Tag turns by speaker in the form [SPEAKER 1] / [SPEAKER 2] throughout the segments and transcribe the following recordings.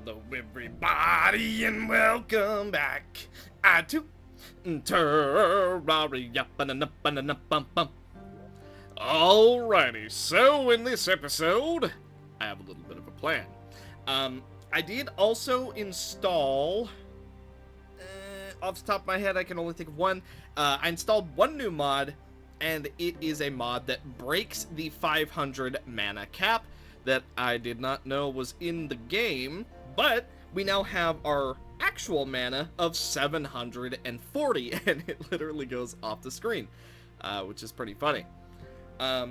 [SPEAKER 1] Hello everybody and welcome back to Terraria. Alrighty, so in this episode, I have a little bit of a plan. I did also install, off the top of my head I can only think of one, I installed one new mod, and it is a mod that breaks the 500 mana cap that I did not know was in the game, but we now have our actual mana of 740, and it literally goes off the screen, which is pretty funny. I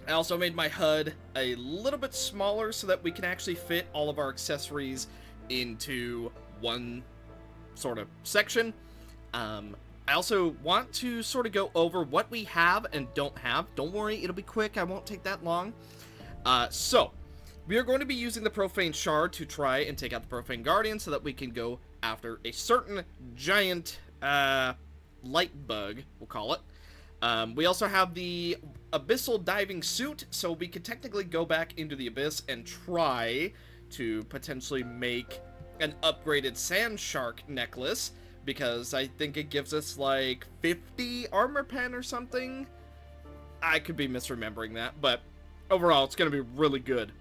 [SPEAKER 1] also made my HUD a little bit smaller so that we can actually fit all of our accessories into one sort of section. I also want to sort of go over what we have and don't have. Don't worry, it'll be quick. I won't take that long. So, we are going to be using the Profane Shard to try and take out the Profane Guardian so that we can go after a certain giant, light bug, we'll call it. We also have the Abyssal Diving Suit, so we could technically go back into the Abyss and try to potentially make an upgraded Sand Shark necklace, because I think it gives us like 50 armor pen or something. I could be misremembering that, but overall, it's going to be really good.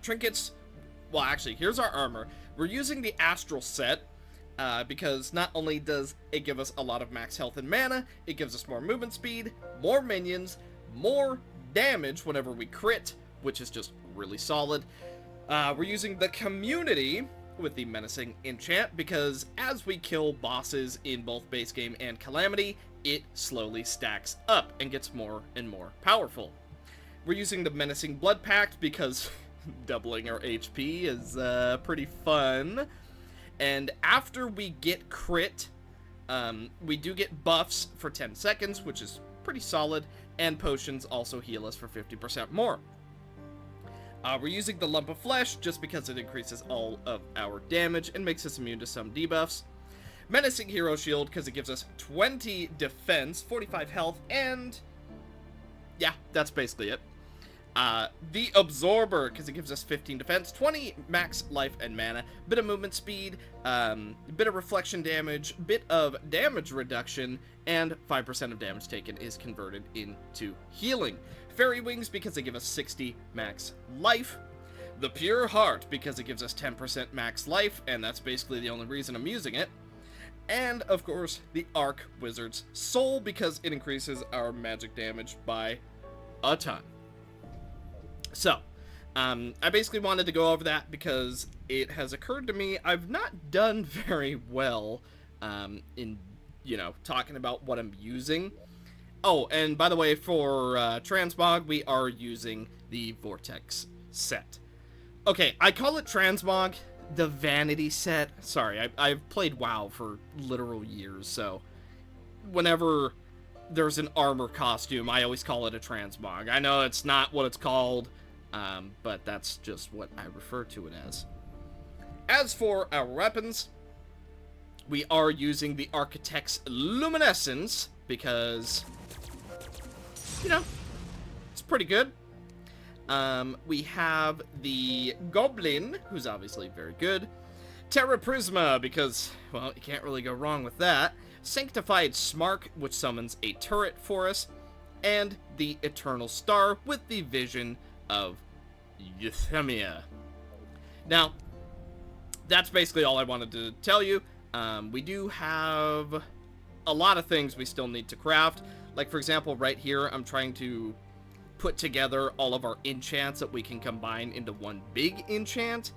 [SPEAKER 1] Trinkets, well, actually, here's our armor. We're using the Astral set, because not only does it give us a lot of max health and mana, it gives us more movement speed, more minions, more damage whenever we crit, which is just really solid. We're using the Community with the Menacing enchant, because as we kill bosses in both base game and Calamity, it slowly stacks up and gets more and more powerful. We're using the Menacing Blood Pact because doubling our HP is pretty fun. And after we get crit, we do get buffs for 10 seconds, which is pretty solid, and potions also heal us for 50% more. We're using the Lump of Flesh just because it increases all of our damage and makes us immune to some debuffs. Menacing Hero Shield because it gives us 20 defense, 45 health, and yeah, that's basically it. The Absorber, because it gives us 15 defense, 20 max life and mana, bit of movement speed, bit of reflection damage, bit of damage reduction, and 5% of damage taken is converted into healing. Fairy Wings, because they give us 60 max life. The Pure Heart, because it gives us 10% max life, and that's basically the only reason I'm using it. And, of course, the Arc Wizard's Soul, because it increases our magic damage by a ton. So, I basically wanted to go over that because it has occurred to me I've not done very well in, talking about what I'm using. Oh, and by the way, for Transmog, we are using the Vortex set. Okay, I call it Transmog, the Vanity set. Sorry, I've played WoW for literal years, so whenever there's an armor costume, I always call it a Transmog. I know it's not what it's called, but that's just what I refer to it as. As for our weapons, we are using the Architect's Luminescence because, it's pretty good. We have the Goblin, who's obviously very good. Terra Prisma, because, well, you can't really go wrong with that. Sanctified Smark, which summons a turret for us. And the Eternal Star with the Vision of Euthymia. Now, that's basically all I wanted to tell you. We do have a lot of things we still need to craft. Like, for example, right here, I'm trying to put together all of our enchants that we can combine into one big enchant.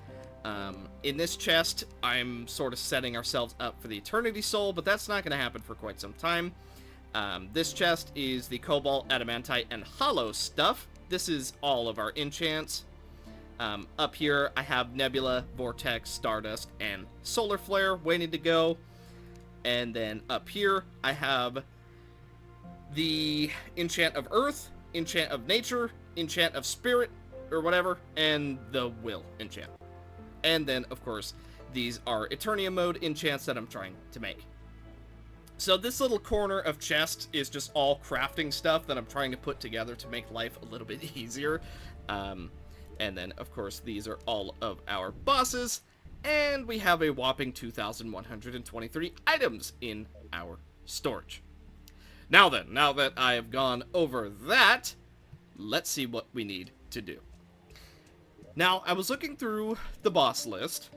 [SPEAKER 1] In this chest, I'm sort of setting ourselves up for the Eternity Soul, but that's not going to happen for quite some time. This chest is the Cobalt, Adamantite, and Hollow stuff. This is all of our enchants. Up here, I have Nebula, Vortex, Stardust, and Solar Flare waiting to go. And then up here, I have the Enchant of Earth, Enchant of Nature, Enchant of Spirit, or whatever, and the Will enchant. And then, of course, these are Eternia mode enchants that I'm trying to make. So this little corner of chest is just all crafting stuff that I'm trying to put together to make life a little bit easier. And then, of course, these are all of our bosses. And we have a whopping 2,123 items in our storage. Now then, now that I have gone over that, let's see what we need to do. Now, I was looking through the boss list.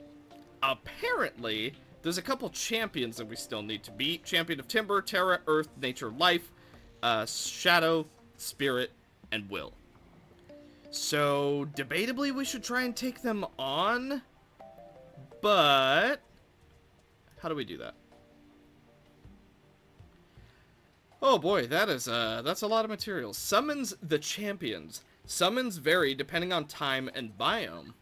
[SPEAKER 1] Apparently, there's a couple champions that we still need to beat. Champion of Timber, Terra, Earth, Nature, Life, Shadow, Spirit, and Will. So, debatably, we should try and take them on. But how do we do that? Oh boy, that's a lot of material. Summons the champions. Summons vary depending on time and biome.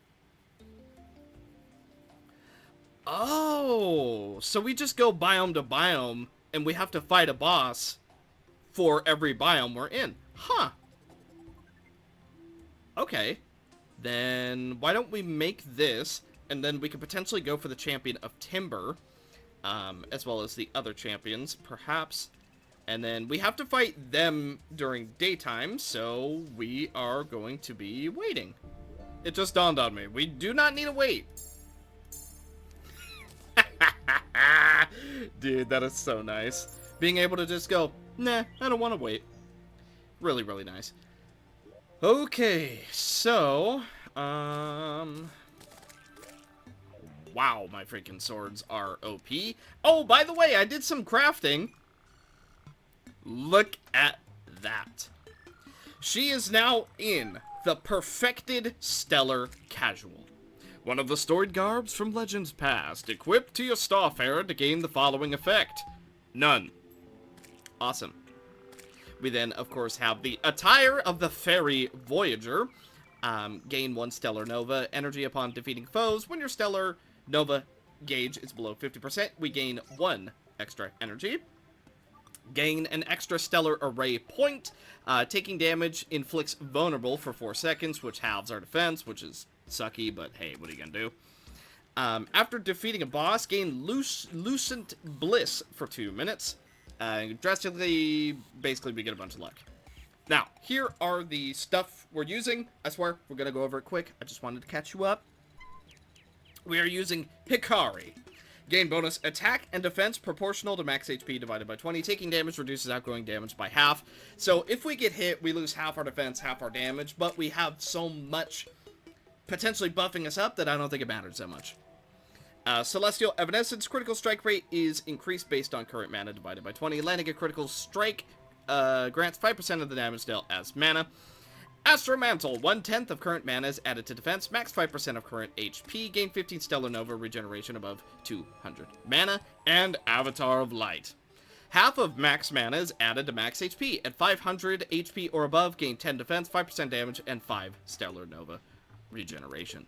[SPEAKER 1] Oh, so we just go biome to biome and we have to fight a boss for every biome we're in. Huh. Okay. Then why don't we make this, and then we could potentially go for the champion of Timber, as well as the other champions, perhaps. And then we have to fight them during daytime, so we are going to be waiting. It just dawned on me. We do not need to wait. Dude, that is so nice. Being able to just go, nah, I don't want to wait. Really, really nice. Okay, so, wow, my freaking swords are OP. Oh, by the way, I did some crafting. Look at that. She is now in the perfected Stellar Casual. One of the storied garbs from legends past, equipped to your Starfarer to gain the following effect. None. Awesome. We then, of course, have the attire of the Fairy Voyager. Gain 1 Stellar Nova energy upon defeating foes. When your Stellar Nova gauge is below 50%, we gain 1 extra energy. Gain an extra Stellar Array point. Taking damage inflicts vulnerable for 4 seconds, which halves our defense, which is sucky, but hey, what are you gonna do? After defeating a boss, gain Lucent Bliss for 2 minutes. Drastically, basically, we get a bunch of luck. Now, here are the stuff we're using. I swear, we're gonna go over it quick. I just wanted to catch you up. We are using Hikari. Gain bonus attack and defense proportional to max HP divided by 20. Taking damage reduces outgoing damage by half. So if we get hit, we lose half our defense, half our damage, but we have so much potentially buffing us up that I don't think it matters that much. Celestial Evanescence critical strike rate is increased based on current mana divided by 20. Landing a critical strike grants 5% of the damage dealt as mana. Astral Mantle, 1/10 of current mana is added to defense, max 5% of current HP, gain 15 Stellar Nova regeneration above 200 mana, and Avatar of Light. Half of max mana is added to max HP. At 500 HP or above, gain 10 defense, 5% damage, and 5 Stellar Nova regeneration.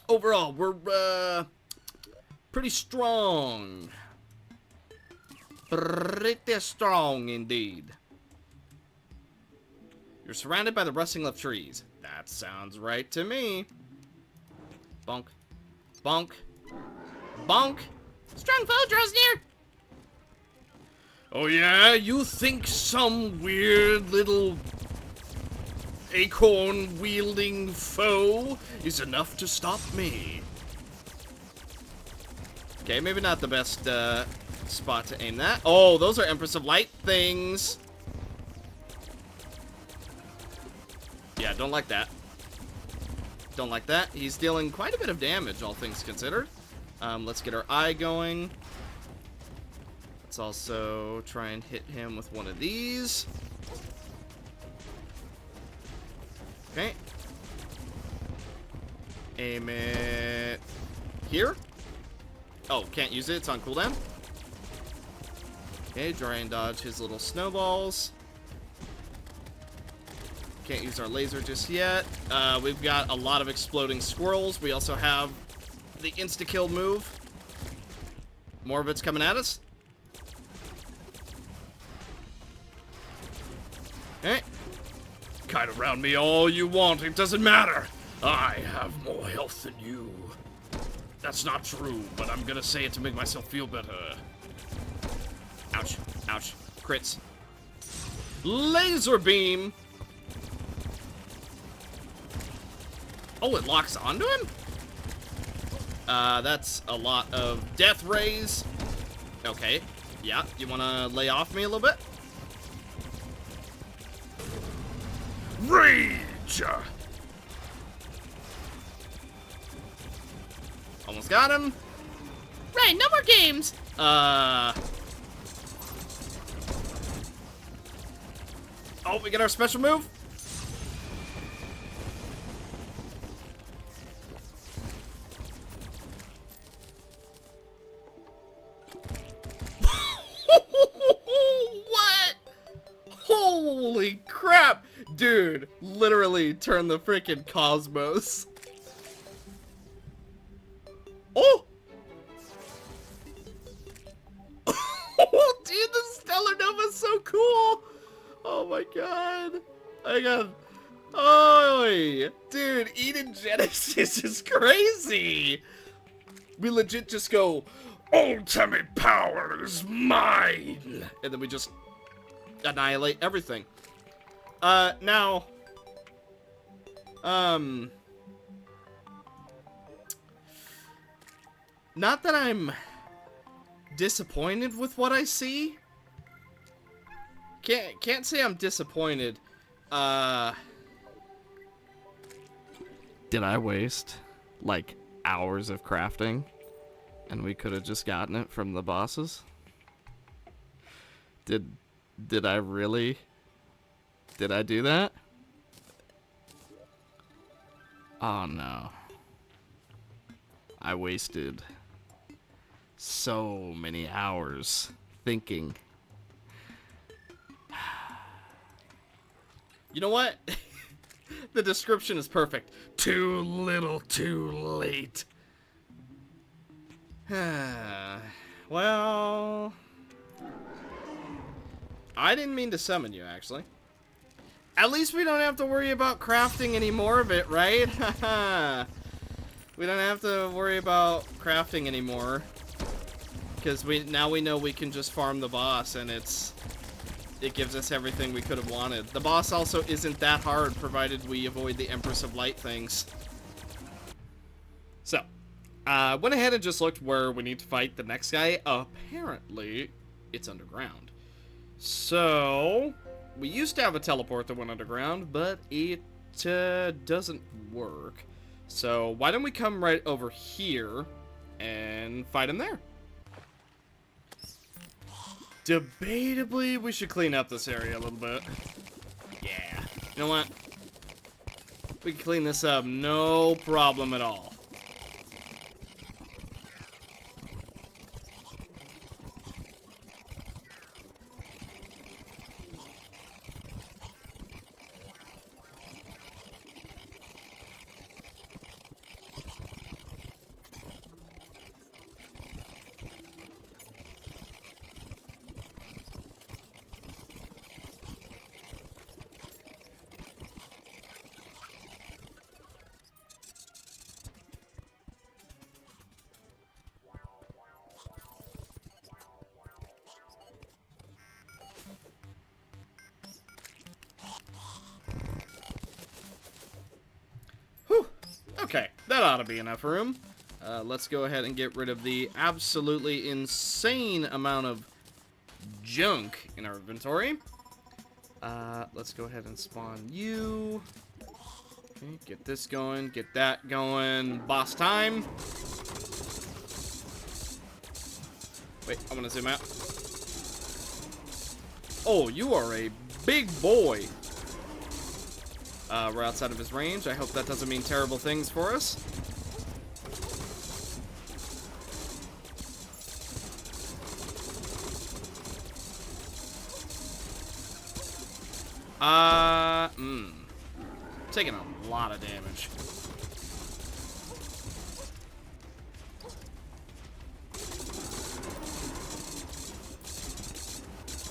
[SPEAKER 1] Overall, we're, pretty strong. Pretty strong indeed. You're surrounded by the rustling of trees. That sounds right to me. Bonk. Bonk. Bonk. Strong foe draws near. Oh yeah? You think some weird little acorn-wielding foe is enough to stop me? Okay, maybe not the best spot to aim that. Oh, those are Empress of Light things. Yeah, don't like that. Don't like that. He's dealing quite a bit of damage, all things considered. Let's get our eye going. Let's also try and hit him with one of these. Okay. Aim it here. Oh, can't use it. It's on cooldown. Okay, try and dodge his little snowballs. Can't use our laser just yet. We've got a lot of exploding squirrels. We also have the insta-kill move. More of it's coming at us. Okay. Kite around me all you want. It doesn't matter. I have more health than you. That's not true, but I'm gonna say it to make myself feel better. Ouch. Ouch. Crits. Laser beam. Oh, it locks onto him? That's a lot of death rays. Okay. Yeah, you wanna lay off me a little bit? Rage! Almost got him. Right, no more games. Oh, we get our special move. What? Holy crap. Dude, literally turn the freaking cosmos. Oh! Oh, dude, the Stellar Nova is so cool! Oh my god. I got... Oh, dude, Eden Genesis is crazy! We legit just go, ultimate power is mine! And then we just annihilate everything. Now... Not that I'm disappointed with what I see. Can't say I'm disappointed. Did I waste like hours of crafting and we could have just gotten it from the bosses? Did I really? Did I do that? Oh no. I wasted so many hours thinking. You know what? The description is perfect. Too little, too late. Well, I didn't mean to summon you, actually. At least we don't have to worry about crafting any more of it, right? We don't have to worry about crafting anymore. Because now we know we can just farm the boss, and it gives us everything we could have wanted. The boss also isn't that hard, provided we avoid the Empress of Light things. So, went ahead and just looked where we need to fight the next guy. Apparently, it's underground. So, we used to have a teleport that went underground, but it doesn't work. So, why don't we come right over here and fight him there? Debatably, we should clean up this area a little bit. Yeah. You know what? We can clean this up, no problem at all. Okay, that ought to be enough room. Let's go ahead and get rid of the absolutely insane amount of junk in our inventory. Let's go ahead and spawn you. Okay, get this going, get that going. Boss time. Wait, I want to zoom out. Oh, you are a big boy. We're outside of his range. I hope that doesn't mean terrible things for us. Taking a lot of damage.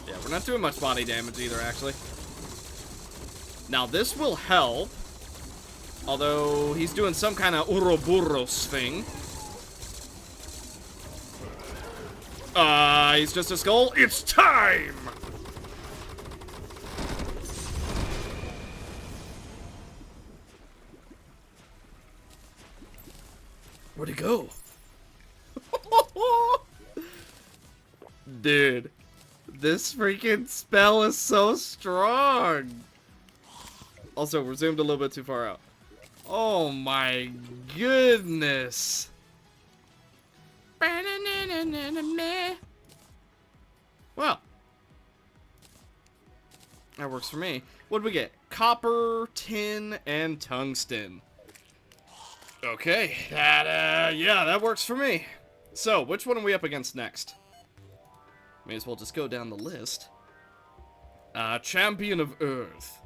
[SPEAKER 1] Yeah, we're not doing much body damage either, actually. Now, this will help. Although, he's doing some kind of Ouroboros thing. He's just a skull. It's time! Where'd it go? Dude, this freaking spell is so strong. Also, we're zoomed a little bit too far out. Oh my goodness. Well, that works for me. What did we get? Copper, tin, and tungsten. Okay, yeah, that works for me. So, which one are we up against next? May as well just go down the list. Champion of Earth.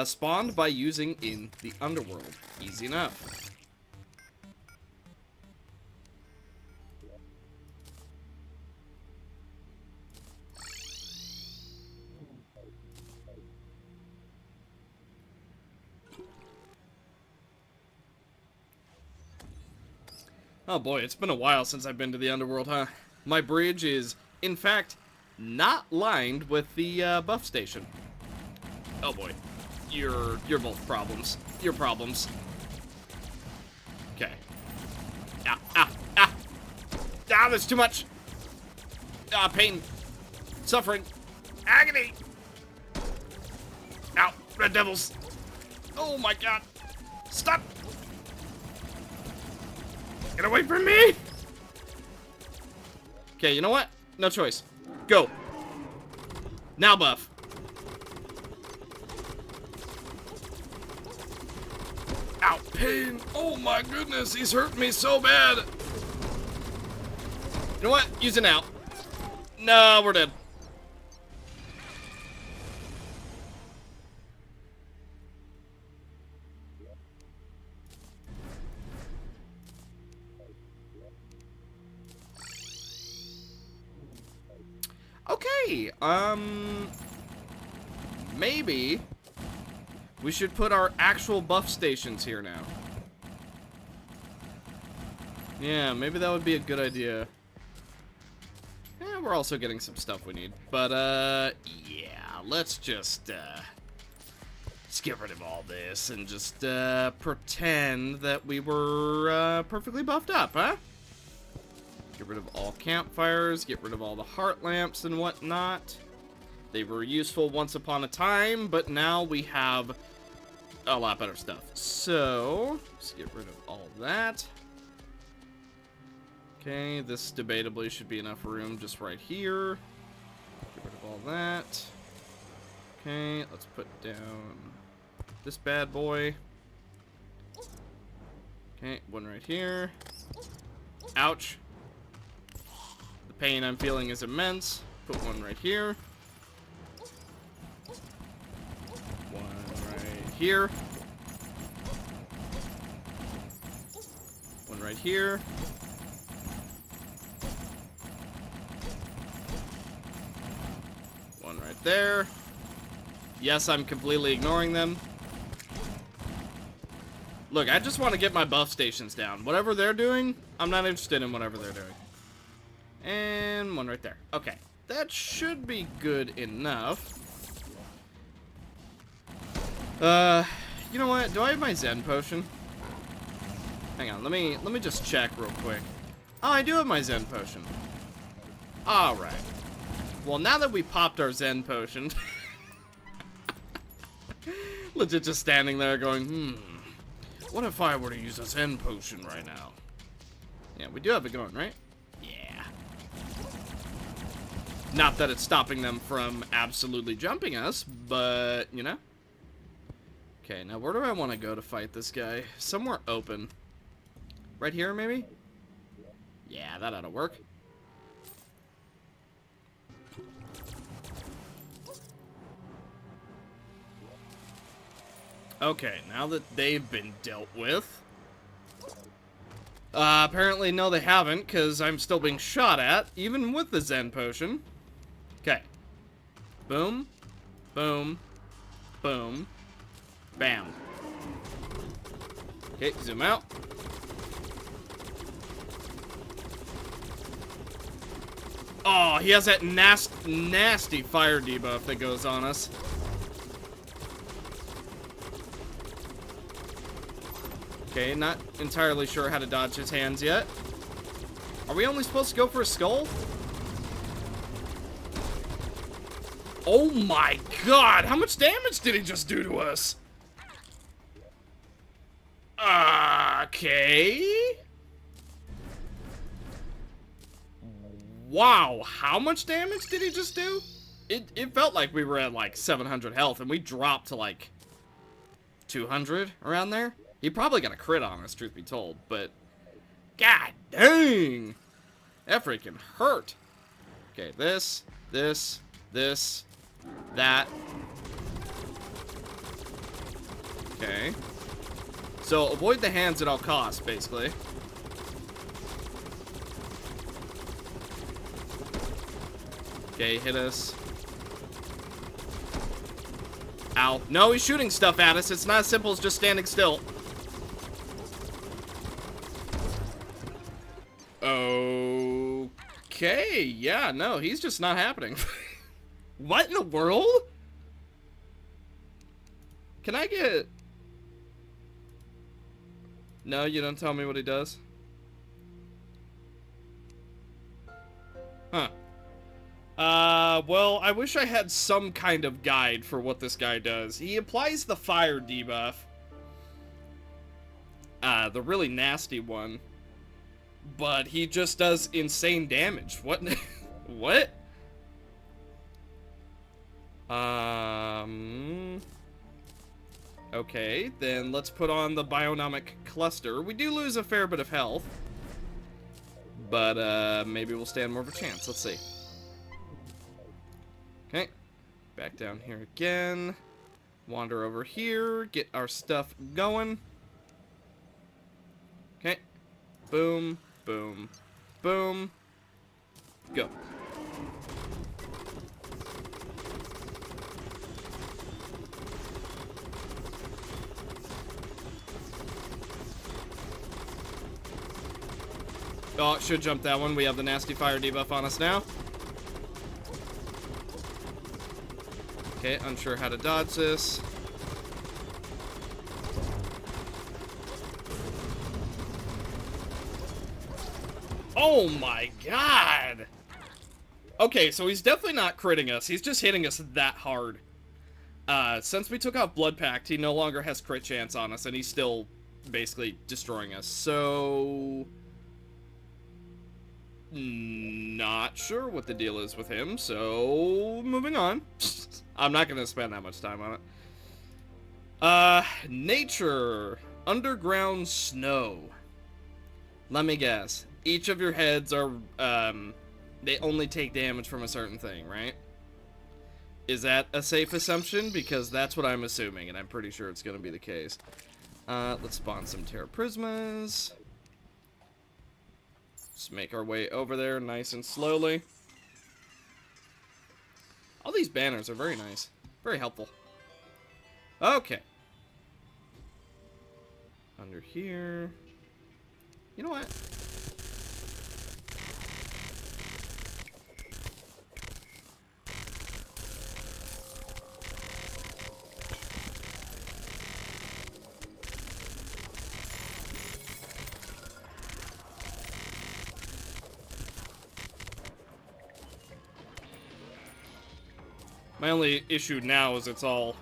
[SPEAKER 1] Spawned by using in the underworld. Easy enough. Oh boy, it's been a while since I've been to the underworld, huh? My bridge is, in fact, not lined with the buff station. Oh boy. You're both problems. You're problems. Okay. Ah, ah, ah! Ah, there's too much! Ah, pain. Suffering. Agony! Ow, red devils! Oh my god! Stop! Get away from me! Okay, you know what? No choice. Go. Now buff. Ow, pain. Oh my goodness, he's hurt me so bad. You know what? Use it now. No, we're dead. Okay, maybe we should put our actual buff stations here now. Yeah, maybe that would be a good idea. Yeah, we're also getting some stuff we need. But, yeah, let's just get rid of all this and just, pretend that we were, perfectly buffed up, huh? Get rid of all campfires, get rid of all the heart lamps and whatnot. They were useful once upon a time, but now we have a lot better stuff. So, let's get rid of all that. Okay, this debatably should be enough room just right here. Get rid of all that. Okay, let's put down this bad boy. Okay, one right here. Ouch. The pain I'm feeling is immense. Put one right here. One right here. One right here. One right there. Yes, I'm completely ignoring them. Look, I just want to get my buff stations down. Whatever they're doing, I'm not interested in whatever they're doing. And one right there. Okay. That should be good enough. You know what? Do I have my Zen potion? Hang on, let me just check real quick. Oh, I do have my Zen potion. Alright. Well, now that we popped our Zen potion, legit just standing there going, what if I were to use a Zen potion right now? Yeah, we do have it going, right? Yeah. Not that it's stopping them from absolutely jumping us, but, you know. Okay, now where do I want to go to fight this guy? Somewhere open. Right here, maybe? Yeah, that ought to work. Okay, now that they've been dealt with. Apparently, no, they haven't, because I'm still being shot at, even with the Zen potion. Okay. Boom. Boom. Boom. Bam. Okay, zoom out. Oh, he has that nasty fire debuff that goes on us. Okay, not entirely sure how to dodge his hands yet. Are we only supposed to go for a skull? Oh my god, how much damage did he just do to us? Okay. Wow, how much damage did he just do? It felt like we were at like 700 health and we dropped to like 200 around there. He probably got a crit on us, truth be told, but god dang, that freaking hurt. Okay, this, that. Okay. So avoid the hands at all costs, basically. Okay, hit us. Ow. No, he's shooting stuff at us. It's not as simple as just standing still. Okay, yeah, no, he's just not happening. What in the world? Can I get... No, you don't tell me what he does? Huh. Well, I wish I had some kind of guide for what this guy does. He applies the fire debuff. The really nasty one. But he just does insane damage. What? What? Okay, then let's put on the Bionomic Cluster. We do lose a fair bit of health. But, maybe we'll stand more of a chance. Let's see. Okay. Back down here again. Wander over here. Get our stuff going. Okay. Boom. Boom. Boom. Go. Oh, it should jump that one. We have the nasty fire debuff on us now. Okay, unsure how to dodge this. Oh my god! Okay, so he's definitely not critting us. He's just hitting us that hard. Since we took out Blood Pact, he no longer has crit chance on us, and he's still basically destroying us. So... not sure what the deal is with him, so moving on. I'm not gonna spend that much time on it. Nature. Underground snow. Let me guess. Each of your heads are, they only take damage from a certain thing, right? Is that a safe assumption? Because that's what I'm assuming, and I'm pretty sure it's gonna be the case. Let's spawn some Terra Prismas. Just make our way over there nice and slowly. All these banners are very nice. Very helpful. Okay. Under here. You know what? My only issue now is it's all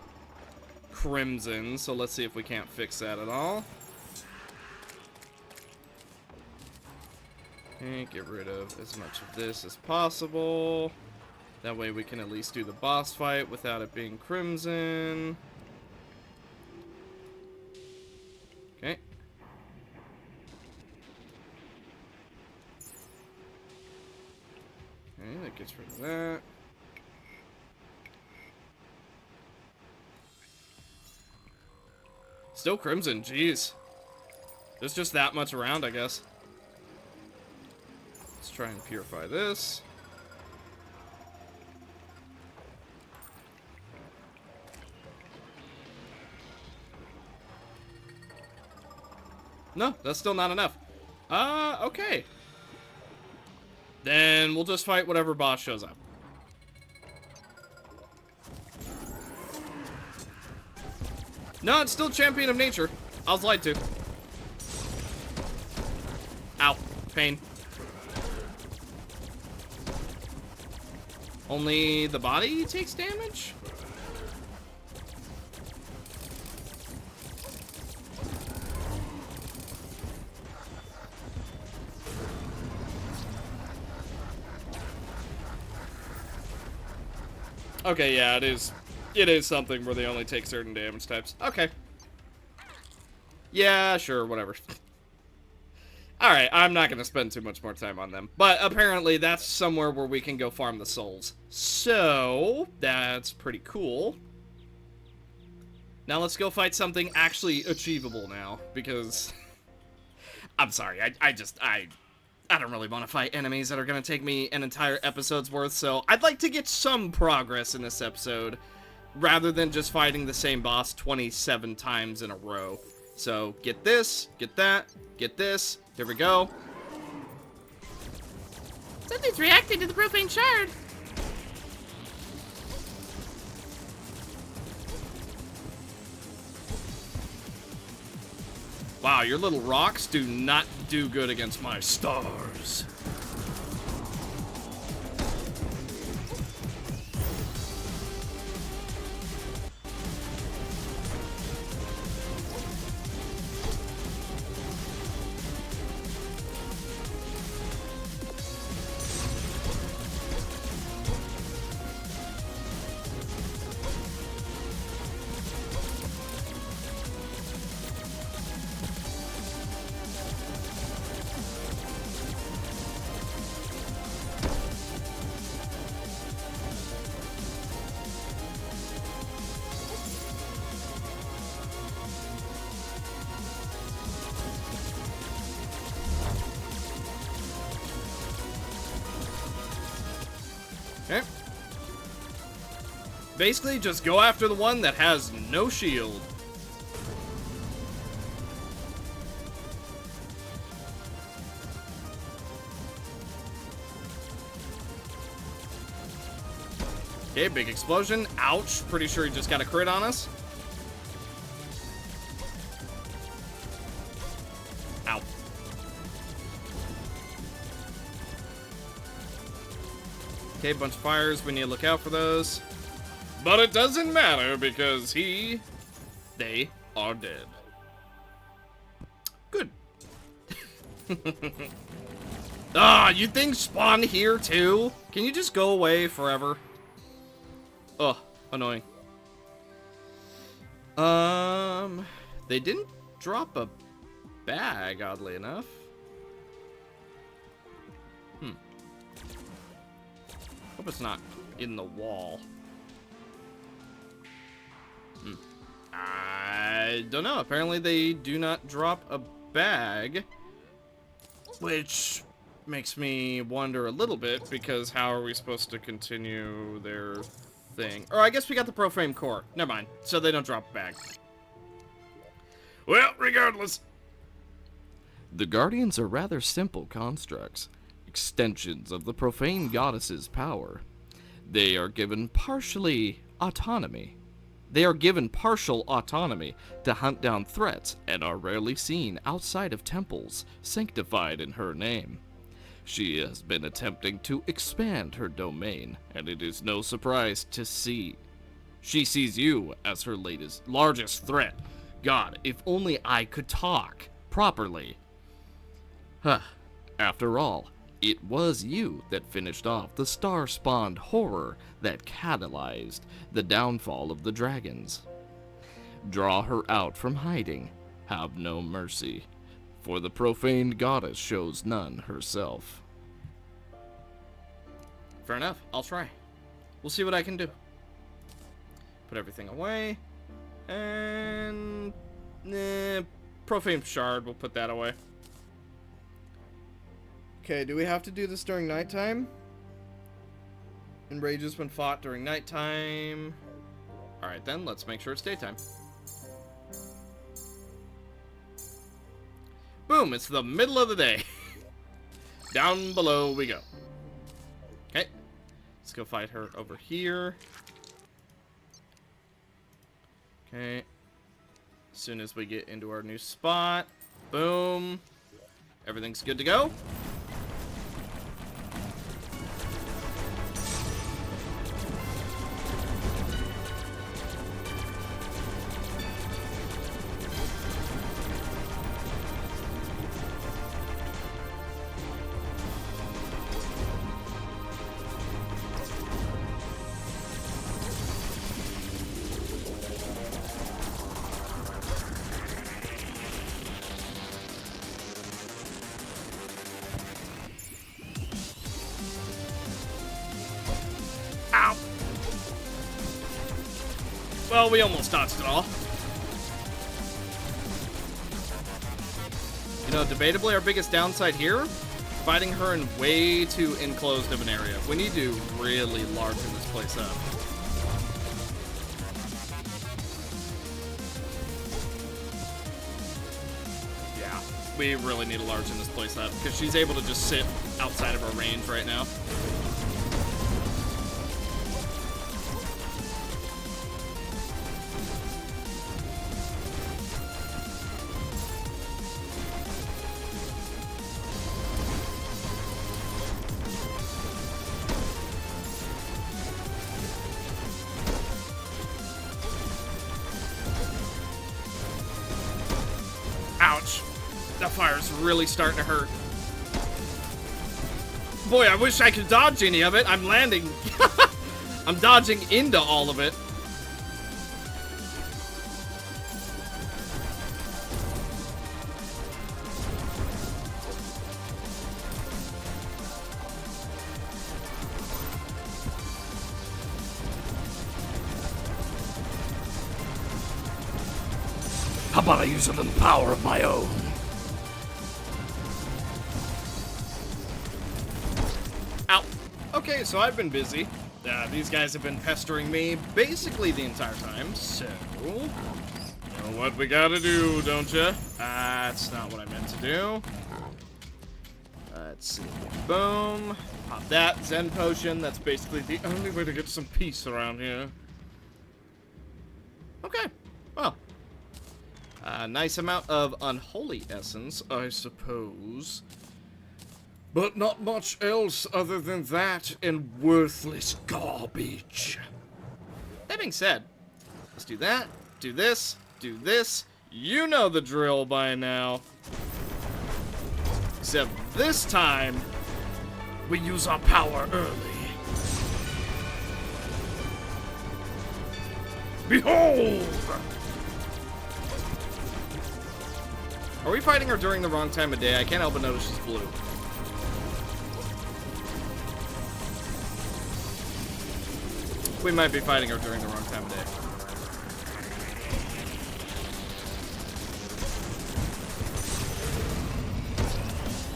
[SPEAKER 1] crimson, so let's see if we can't fix that at all. Okay, get rid of as much of this as possible. That way we can at least do the boss fight without it being crimson. Okay. Okay, that gets rid of that. Still crimson, jeez. There's just that much around, I guess. Let's try and purify this. No, that's still not enough. Okay. Then we'll just fight whatever boss shows up. No, it's still Champion of Nature. I was lied to. Ow. Pain. Only the body takes damage? Okay, yeah, it is. It is something where they only take certain damage types. Okay. Yeah, sure, whatever. Alright, I'm not going to spend too much more time on them. But apparently that's somewhere where we can go farm the souls. So, that's pretty cool. Now let's go fight something actually achievable now. Because, I'm sorry, I don't really want to fight enemies that are going to take me an entire episode's worth. So, I'd like to get some progress in this episode, rather than just fighting the same boss 27 times in a row. So, get this, get that, get this. Here we go.
[SPEAKER 2] Something's reacting to the profane shard.
[SPEAKER 1] Wow, your little rocks do not do good against my stars. Okay. Basically, just go after the one that has no shield. Okay, big explosion. Ouch. Pretty sure he just got a crit on us. Ow. Okay, bunch of fires. We need to look out for those. But it doesn't matter because they are dead. Good. Ah, you things spawn here too? Can you just go away forever? Ugh, annoying. They didn't drop a bag, oddly enough. Hope it's not in the wall. I don't know. Apparently they do not drop a bag, which makes me wonder a little bit, because how are we supposed to continue their thing? Or I guess we got the profane core. Never mind. So they don't drop a bag. Well, regardless.
[SPEAKER 3] The Guardians are rather simple constructs, extensions of the profane goddess's power. They are given partial autonomy to hunt down threats and are rarely seen outside of temples sanctified in her name. She has been attempting to expand her domain, and it is no surprise to see she sees you as her largest threat. God, if only I could talk properly. Huh. After all, it was you that finished off the star-spawned horror that catalyzed the downfall of the dragons. Draw her out from hiding. Have no mercy, for the profaned goddess shows none herself.
[SPEAKER 1] Fair enough. I'll try. We'll see what I can do. Put everything away. And... profane shard. We'll put that away. Okay, do we have to do this during nighttime? Enrages when fought during nighttime. Alright then, let's make sure it's daytime. Boom, it's the middle of the day. Down below we go. Okay, let's go fight her over here. Okay, as soon as we get into our new spot. Boom. Everything's good to go. Ow! Well, we almost dodged it all. You know, debatably our biggest downside here, fighting her in way too enclosed of an area. We need to really largen this place up. Yeah, we really need to largen this place up because she's able to just sit outside of our range right now. Ouch. That fire's really starting to hurt. Boy, I wish I could dodge any of it. I'm landing. I'm dodging into all of it.
[SPEAKER 3] How about I use a little power of my own?
[SPEAKER 1] Ow. Okay, so I've been busy. These guys have been pestering me basically the entire time, so... You know what we gotta do, don't ya? That's not what I meant to do. Let's see. Boom. Pop that. Zen potion. That's basically the only way to get some peace around here. Okay. Well. Nice amount of unholy essence, I suppose. But not much else other than that and worthless garbage. That being said, let's do that, do this, do this. You know the drill by now. Except this time, we use our power early. Behold! Are we fighting her during the wrong time of day? I can't help but notice she's blue. We might be fighting her during the wrong time of day.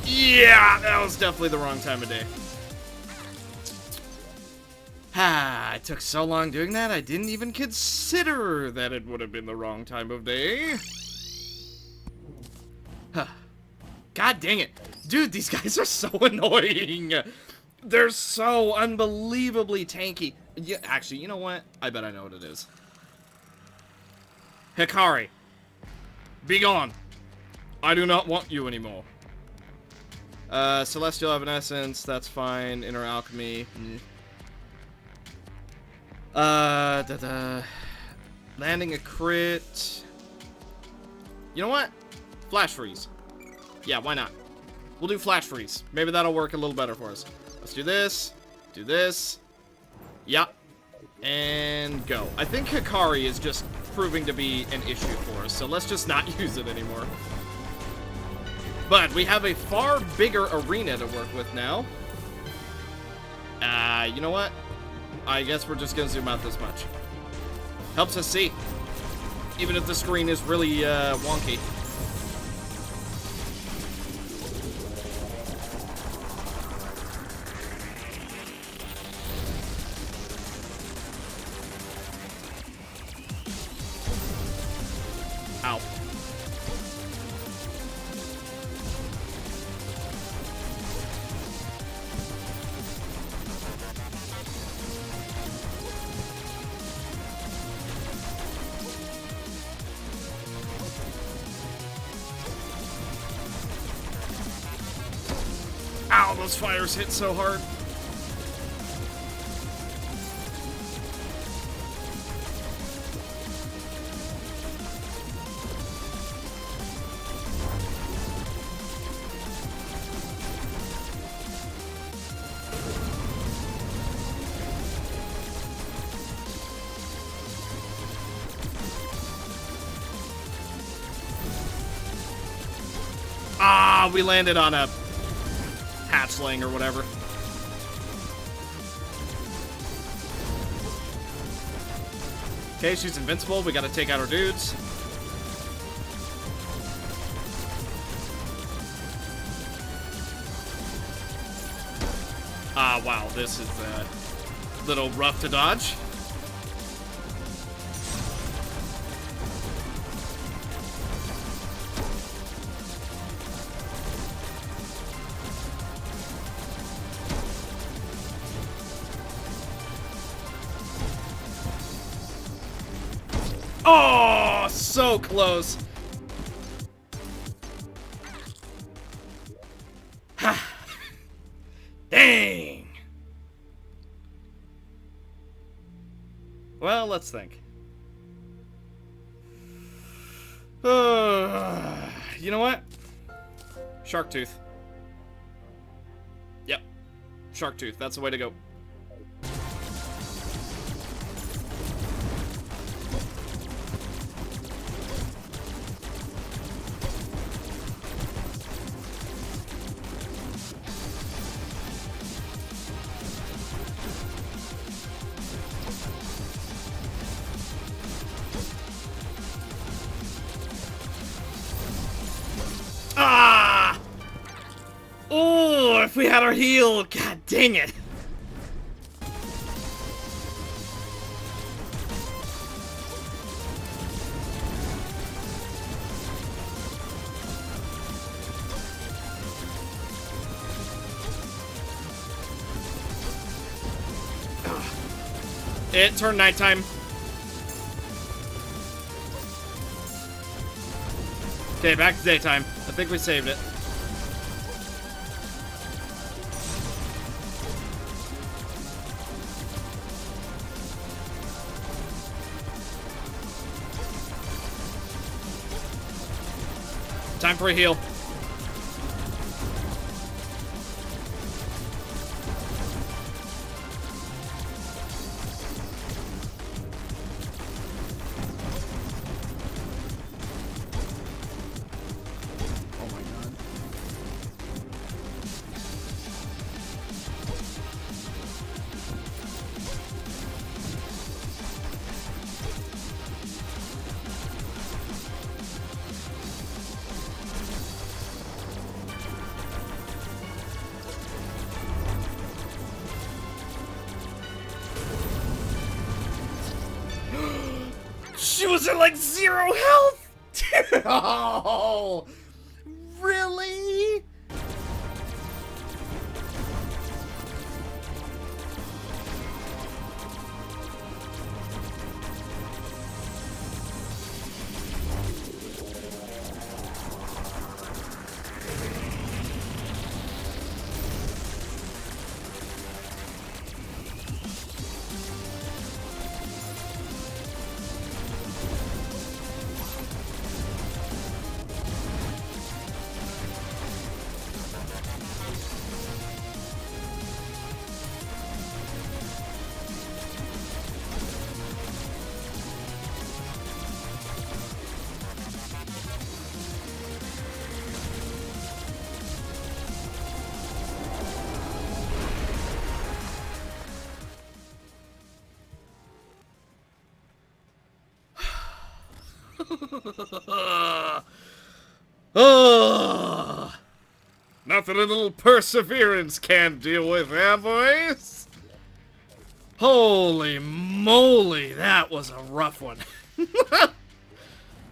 [SPEAKER 1] Yeah, that was definitely the wrong time of day. Ah, it took so long doing that, I didn't even consider that it would have been the wrong time of day. God dang it. Dude, these guys are so annoying. They're so unbelievably tanky. Yeah, actually, you know what? I bet I know what it is. Hikari. Be gone. I do not want you anymore. Celestial Evanescence, that's fine. Inner Alchemy. Landing a crit. You know what? Flash Freeze. Yeah, why not? We'll do Flash Freeze. Maybe that'll work a little better for us. Let's do this. Do this. Yep. And go. I think Hikari is just proving to be an issue for us, so let's just not use it anymore. But we have a far bigger arena to work with now. You know what? I guess we're just gonna zoom out this much. Helps us see. Even if the screen is really, wonky. Ow. those fires hit so hard. Ah, we landed on a hatchling or whatever. Okay, she's invincible. We gotta take out her dudes. Ah, wow, this is a little rough to dodge. Oh, so close. Dang. Well, let's think. You know what? Shark tooth. Yep. Shark tooth. That's the way to go. Ah! Oh, if we had our heal, god dang it. It turned nighttime. Okay, back to daytime. I think we saved it. Time for a heal. She was at like 0 health! Oh, really? Oh, nothing a little perseverance can't deal with, eh, boys? Holy moly, that was a rough one.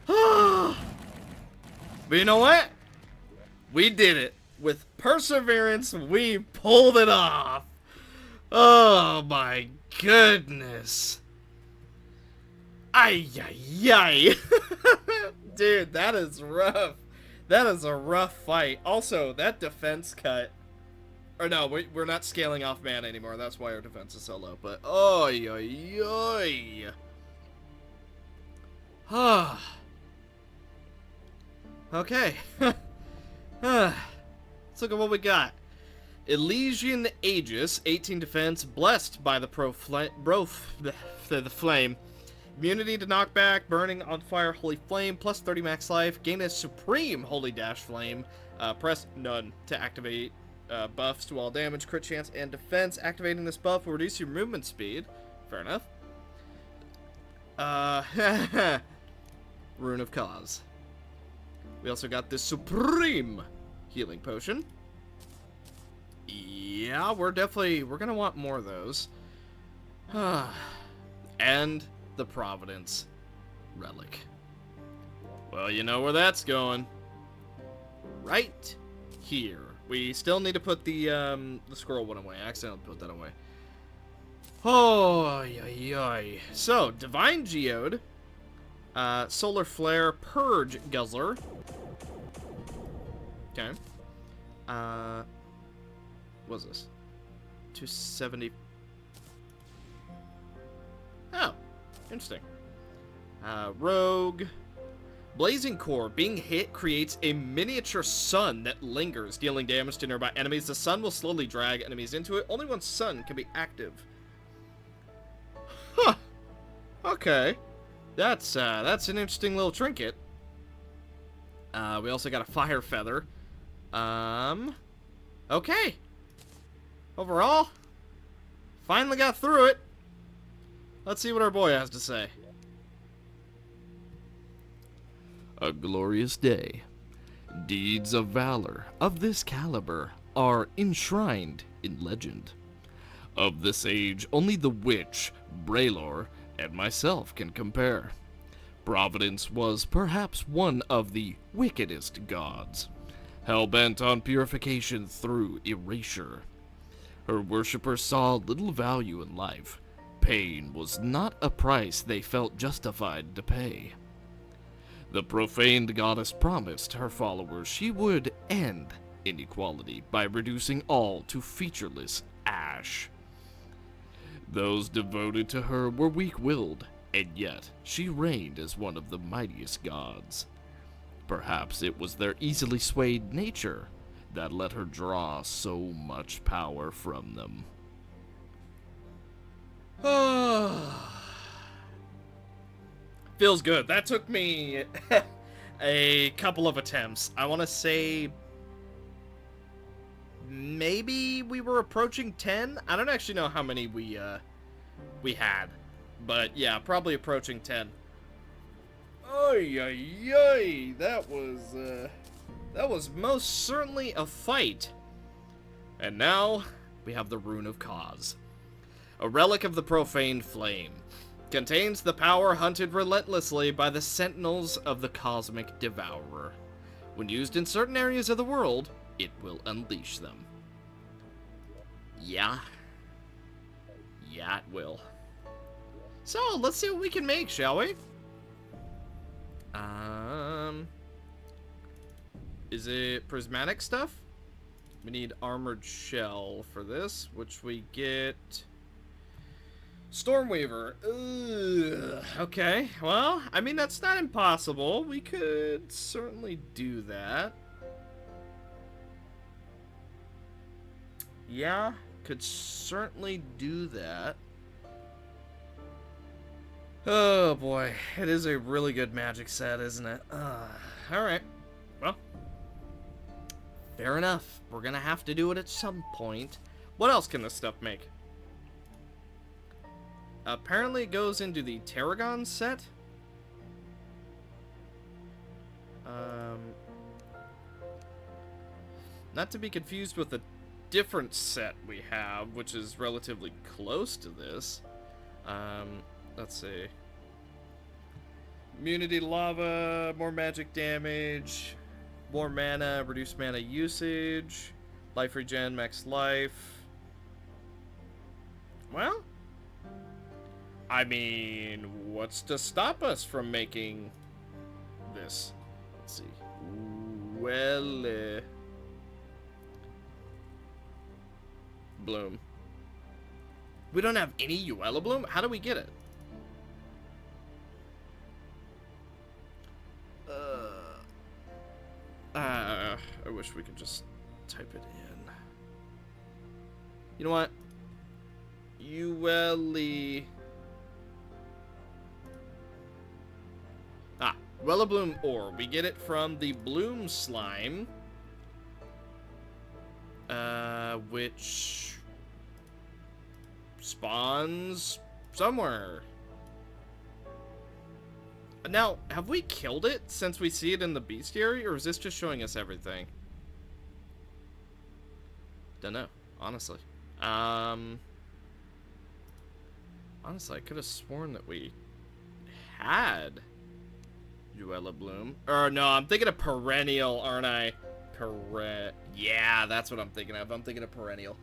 [SPEAKER 1] But you know what? We did it. With perseverance, we pulled it off. Oh my goodness. Ay, ay, ay. Dude, that is rough. That is a rough fight. Also, that defense cut. Or no, we're not scaling off mana anymore. That's why our defense is so low. But oi, oi, oi. Okay. Let's look at what we got. Elysian Aegis, 18 defense, blessed by the the flame. Immunity to knockback, burning on fire, holy flame, plus 30 max life. Gain a supreme holy dash flame. Press none to activate buffs to all damage, crit chance, and defense. Activating this buff will reduce your movement speed. Fair enough. Rune of Cause. We also got this supreme healing potion. Yeah, we're gonna want more of those. And the Providence relic. Well, you know where that's going. Right here. We still need to put the scroll one away. I accidentally put that away. Oh, yoy. So, Divine Geode, Solar Flare, Purge Guzzler. Okay. What is this? 270. Oh, interesting. Rogue. Blazing Core. Being hit creates a miniature sun that lingers, dealing damage to nearby enemies. The sun will slowly drag enemies into it. Only one sun can be active. Huh. Okay. That's an interesting little trinket. We also got a Fire Feather. Okay. Overall, finally got through it. Let's see what our boy has to say.
[SPEAKER 3] A glorious day. Deeds of valor of this caliber are enshrined in legend. Of this age, only the witch, Braylor, and myself can compare. Providence was perhaps one of the wickedest gods, hell-bent on purification through erasure. Her worshippers saw little value in life. Pain was not a price they felt justified to pay. The profaned goddess promised her followers she would end inequality by reducing all to featureless ash. Those devoted to her were weak-willed, and yet she reigned as one of the mightiest gods. Perhaps it was their easily swayed nature that let her draw so much power from them.
[SPEAKER 1] Feels good. That took me a couple of attempts. I want to say maybe we were approaching 10. I don't actually know how many we had, but yeah, probably approaching 10. Oy, oy, oy. That was most certainly a fight. And now we have the Rune of Cause, a relic of the profaned flame. Contains the power hunted relentlessly by the sentinels of the cosmic devourer. When used in certain areas of the world, it will unleash them. Yeah. Yeah, it will. So, let's see what we can make, shall we? Is it prismatic stuff? We need armored shell for this, which we get... Stormweaver. Ugh. Okay, well, I mean, that's not impossible. We could certainly do that. Yeah, could certainly do that. Oh boy, it is a really good magic set, isn't it? Alright, well, fair enough. We're gonna have to do it at some point. What else can this stuff make? Apparently it goes into the Tarragon set. Not to be confused with a different set we have, which is relatively close to this. Let's see. Immunity to lava, more magic damage, more mana, reduced mana usage, life regen, max life. Well, I mean, what's to stop us from making this? Let's see. well, Bloom. We don't have any Uella Bloom? How do we get it? I wish we could just type it in. You know what? Uelli. Uella Bloom ore. We get it from the Bloom slime. Which spawns somewhere. Now, have we killed it since we see it in the bestiary, or is this just showing us everything? Don't know, honestly. Honestly, I could have sworn that we had Uella Bloom. Or no, I'm thinking of perennial, aren't I? Yeah, that's what I'm thinking of. I'm thinking of perennial.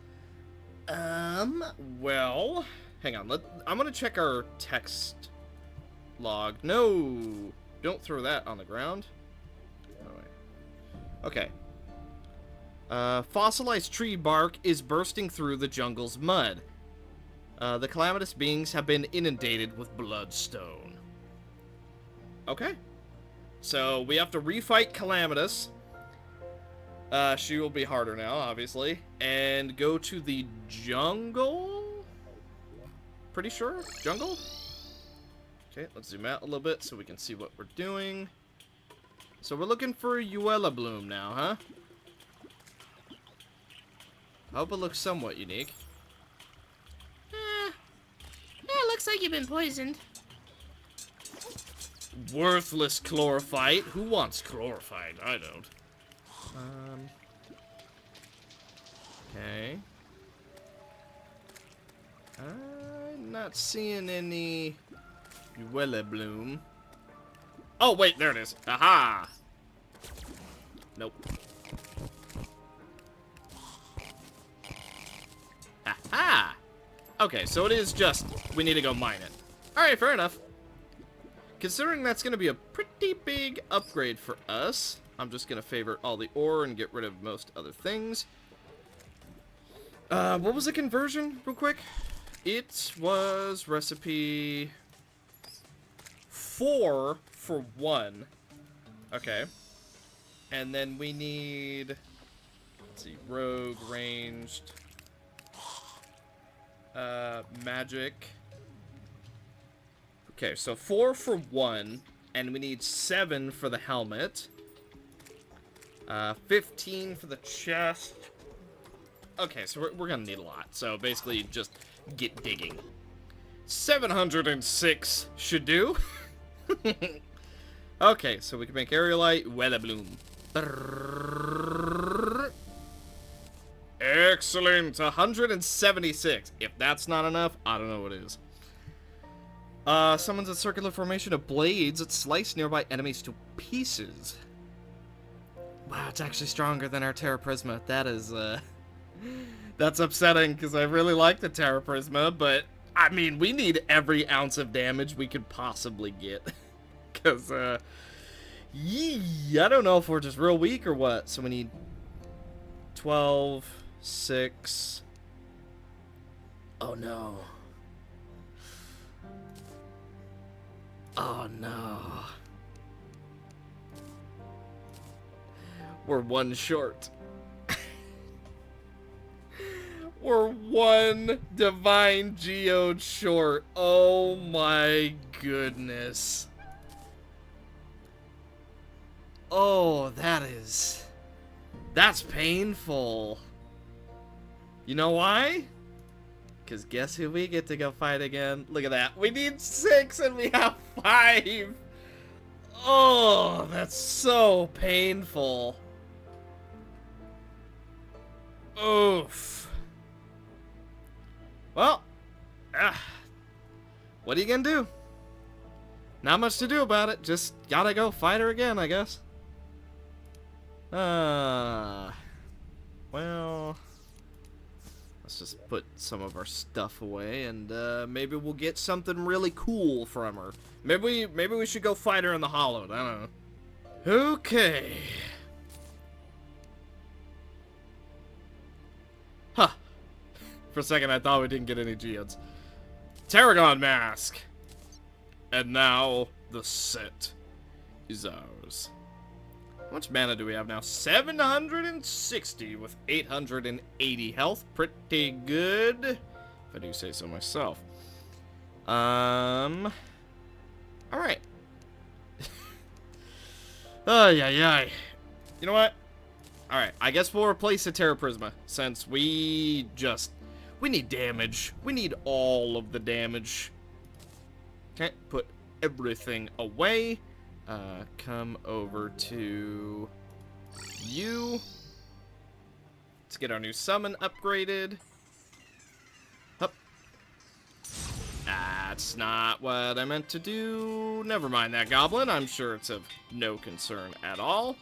[SPEAKER 1] Well, hang on. I'm gonna check our text log. No, don't throw that on the ground. Okay. Fossilized tree bark is bursting through the jungle's mud. The calamitous beings have been inundated with bloodstone. Okay. So we have to refight Calamitous. She will be harder now, obviously. And go to the jungle? Pretty sure? Jungle? Okay, let's zoom out a little bit so we can see what we're doing. So we're looking for Uella Bloom now, huh? I hope it looks somewhat unique.
[SPEAKER 2] Yeah, looks like you've been poisoned.
[SPEAKER 1] Worthless chlorophyte. Who wants chlorophyte? I don't. Okay. I'm not seeing any Uella Bloom. Oh, wait, there it is. Aha! Nope. Aha! Okay, so it is just, we need to go mine it. Alright, fair enough. Considering that's going to be a pretty big upgrade for us, I'm just going to favorite all the ore and get rid of most other things. What was the conversion, real quick? It was recipe 4 for 1. Okay. And then we need, let's see, rogue, ranged, magic. Okay, so 4 for 1, and we need 7 for the helmet. 15 for the chest. Okay, so we're gonna need a lot. So basically, just get digging. 706 should do. Okay, so we can make Aerialite, Uella Bloom. Excellent, 176. If that's not enough, I don't know what is. Summons a circular formation of blades that slice nearby enemies to pieces. Wow, it's actually stronger than our Terra Prisma. That is, that's upsetting, because I really like the Terra Prisma, but, I mean, we need every ounce of damage we could possibly get. Because, I don't know if we're just real weak or what. So we need 12, 6. Oh, no. Oh, no. We're 1 short. We're 1 divine geode short. Oh my goodness. Oh, that's painful. You know why? Because guess who we get to go fight again? Look at that. We need 6 and we have 5. Oh, that's so painful. Oof. Well, what are you gonna do? Not much to do about it. Just gotta go fight her again, I guess. Well, let's just put some of our stuff away, and maybe we'll get something really cool from her. Maybe we should go fight her in the Hollowed. I don't know. Okay. Huh. For a second, I thought we didn't get any geodes. Tarragon Mask! And now, the set is ours. How much mana do we have now? 760 with 880 health. Pretty good, if I do say so myself. Alright. Ay. You know what? Alright, I guess we'll replace the Terra Prisma, since we need damage. We need all of the damage. Okay, put everything away. Come over to you. Let's get our new summon upgraded. Hup. That's not what I meant to do. Never mind that goblin. I'm sure it's of no concern at all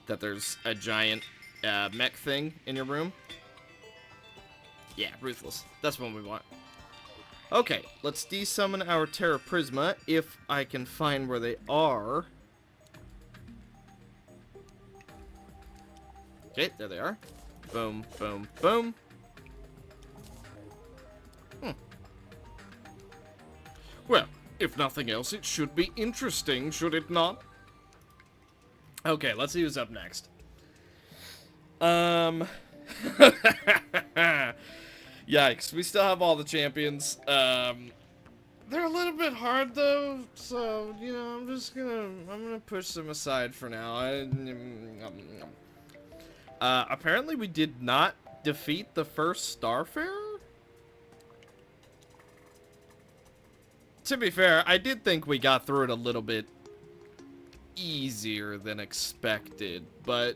[SPEAKER 1] that there's a giant mech thing in your room. Yeah, Ruthless. That's what we want. Okay, let's desummon our Terra Prisma, if I can find where they are. Okay, there they are. Boom, boom, boom. Well, if nothing else, it should be interesting, should it not? Okay, let's see who's up next. Yikes, we still have all the champions. They're a little bit hard though, so, you know, I'm gonna push them aside for now. Apparently we did not defeat the first Starfarer? To be fair, I did think we got through it a little bit easier than expected, but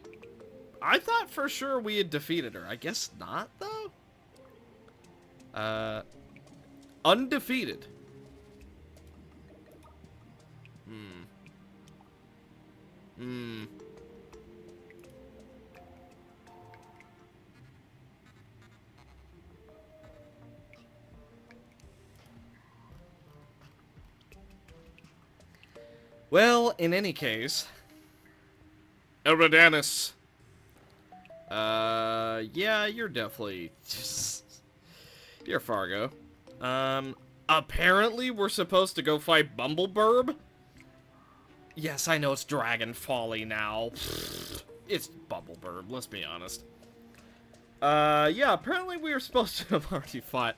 [SPEAKER 1] I thought for sure we had defeated her. I guess not, though? Undefeated. Well, in any case, Eridanus. Yeah, you're definitely you're Fargo. Apparently we're supposed to go fight Bumbleburb. Yes, I know it's Dragon Folly now. It's Bumbleburb, let's be honest. Yeah, apparently we were supposed to have already fought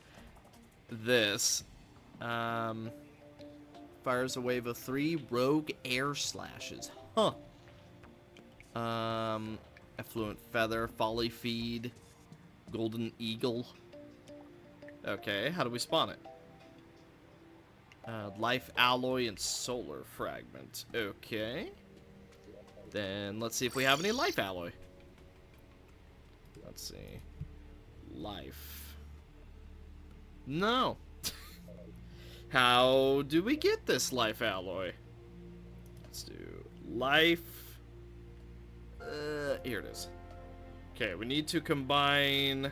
[SPEAKER 1] this. Fires a wave of 3 rogue air slashes. Huh. Effluent Feather, Folly Feed, Golden Eagle. Okay, how do we spawn it? Life Alloy and Solar Fragment. Okay. Then let's see if we have any Life Alloy. Let's see. Life. No. How do we get this Life Alloy? Let's do Life. Here it is. Okay, we need to combine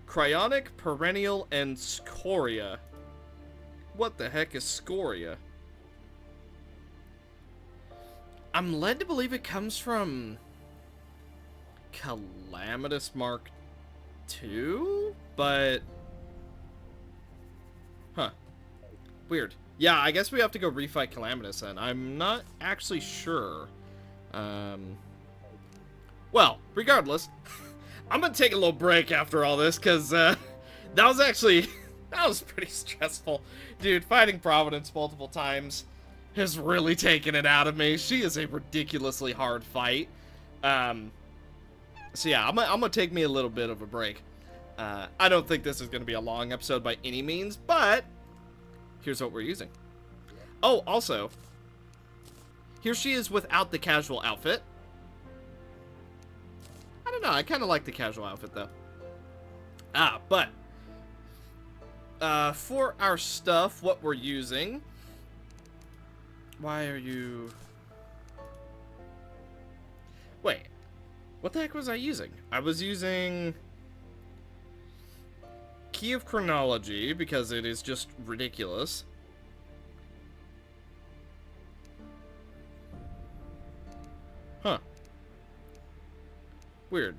[SPEAKER 1] Cryonic, Perennial, and Scoria. What the heck is Scoria? I'm led to believe it comes from Calamitous Mark II, but huh. Weird. Yeah, I guess we have to go refight Calamitous then. I'm not actually sure. Well, regardless, I'm gonna take a little break after all this, because, that was pretty stressful. Dude, fighting Providence multiple times has really taken it out of me. She is a ridiculously hard fight. So yeah, I'm gonna take me a little bit of a break. I don't think this is gonna be a long episode by any means, but here's what we're using. Oh, also, here she is without the casual outfit. I don't know, I kind of like the casual outfit, though. But for our stuff, what we're using... Why are you... Wait, what the heck was I using? I was using Key of Chronology, because it is just ridiculous. Huh. Weird.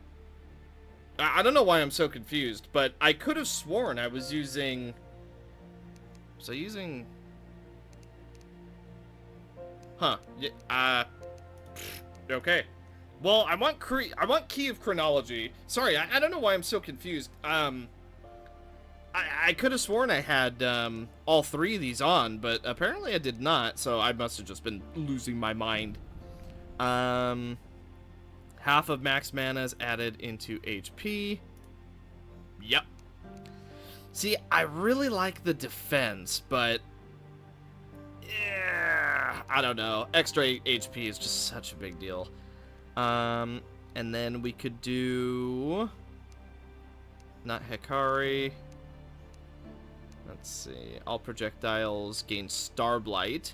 [SPEAKER 1] I don't know why I'm so confused, but I could have sworn I was using... Was I using... Huh. Yeah, okay. Well, I want Key of Chronology. Sorry, I don't know why I'm so confused. I could have sworn I had all 3 of these on, but apparently I did not, so I must have just been losing my mind. Half of max mana is added into HP. Yep. See, I really like the defense, but... yeah, I don't know. Extra HP is just such a big deal. And then we could do... not Hikari. Let's see. All projectiles gain Starblight.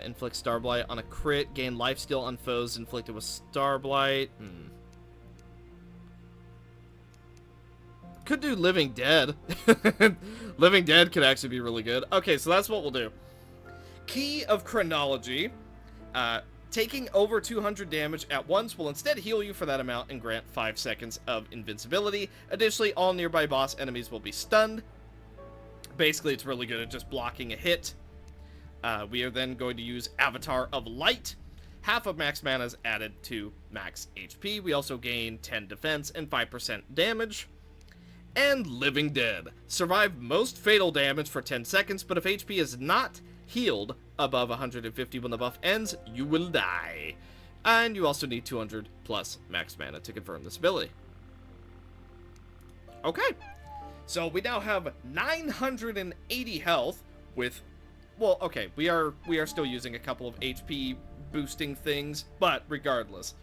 [SPEAKER 1] Inflict Starblight on a crit. Gain lifesteal on foes inflicted with Starblight. Could do Living Dead. Living Dead could actually be really good. Okay, so that's what we'll do. Key of Chronology. Taking over 200 damage at once will instead heal you for that amount and grant 5 seconds of invincibility. Additionally, all nearby boss enemies will be stunned. Basically, it's really good at just blocking a hit. We are then going to use Avatar of Light. Half of max mana is added to max HP. We also gain 10 defense and 5% damage. And Living Dead. Survive most fatal damage for 10 seconds, but if HP is not healed above 150 when the buff ends, you will die. And you also need 200 plus max mana to confirm this ability. Okay. So we now have 980 health with... well, okay, we are still using a couple of HP boosting things, but regardless.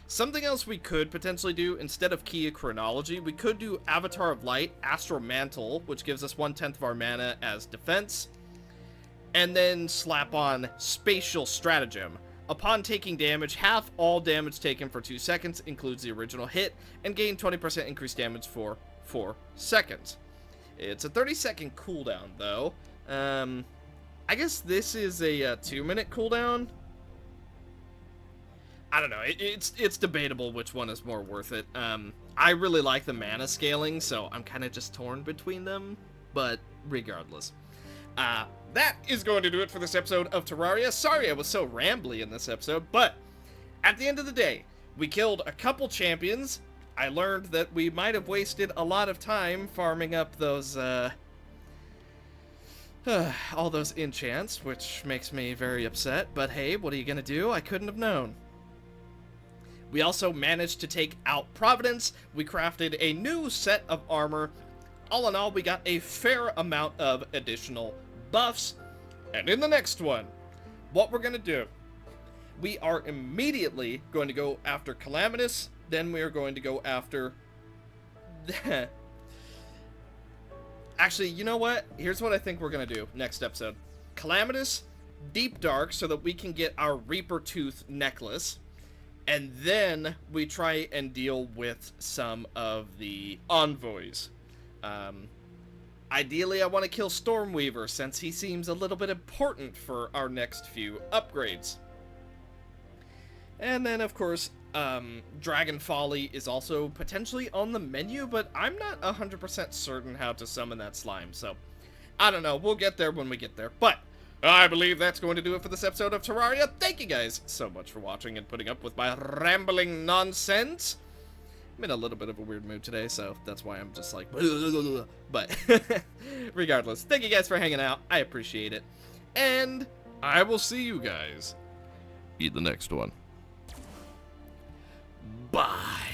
[SPEAKER 1] Something else we could potentially do, instead of Key of Chronology, we could do Avatar of Light, Astral Mantle, which gives us 1/10 of our mana as defense, and then slap on Spatial Stratagem. Upon taking damage, half all damage taken for 2 seconds includes the original hit, and gain 20% increased damage for 4 seconds. It's a 30-second cooldown, though. I guess this is a 2-minute cooldown. I don't know. It's debatable which one is more worth it. I really like the mana scaling, so I'm kind of just torn between them. But regardless, that is going to do it for this episode of Terraria. Sorry I was so rambly in this episode, but at the end of the day, we killed a couple champions. I learned that we might have wasted a lot of time farming up those all those enchants, which makes me very upset. But hey, what are you gonna do? I couldn't have known. We also managed to take out Providence. We crafted a new set of armor. All in all, we got a fair amount of additional buffs. And in the next one, what we're gonna do, we are immediately going to go after Calamitous. Then we are going to go after... Actually, you know what? Here's what I think we're going to do next episode. Calamitous, Deep Dark, so that we can get our Reaper Tooth necklace. And then we try and deal with some of the envoys. Ideally, I want to kill Stormweaver, since he seems a little bit important for our next few upgrades. And then, of course, Dragon Folly is also potentially on the menu, but I'm not 100% certain how to summon that slime, so I don't know. We'll get there when we get there. But I believe that's going to do it for this episode of Terraria. Thank you guys so much for watching and putting up with my rambling nonsense. I'm in a little bit of a weird mood today, so that's why I'm just like... But regardless, thank you guys for hanging out. I appreciate it. And I will see you guys in the next one. Bye.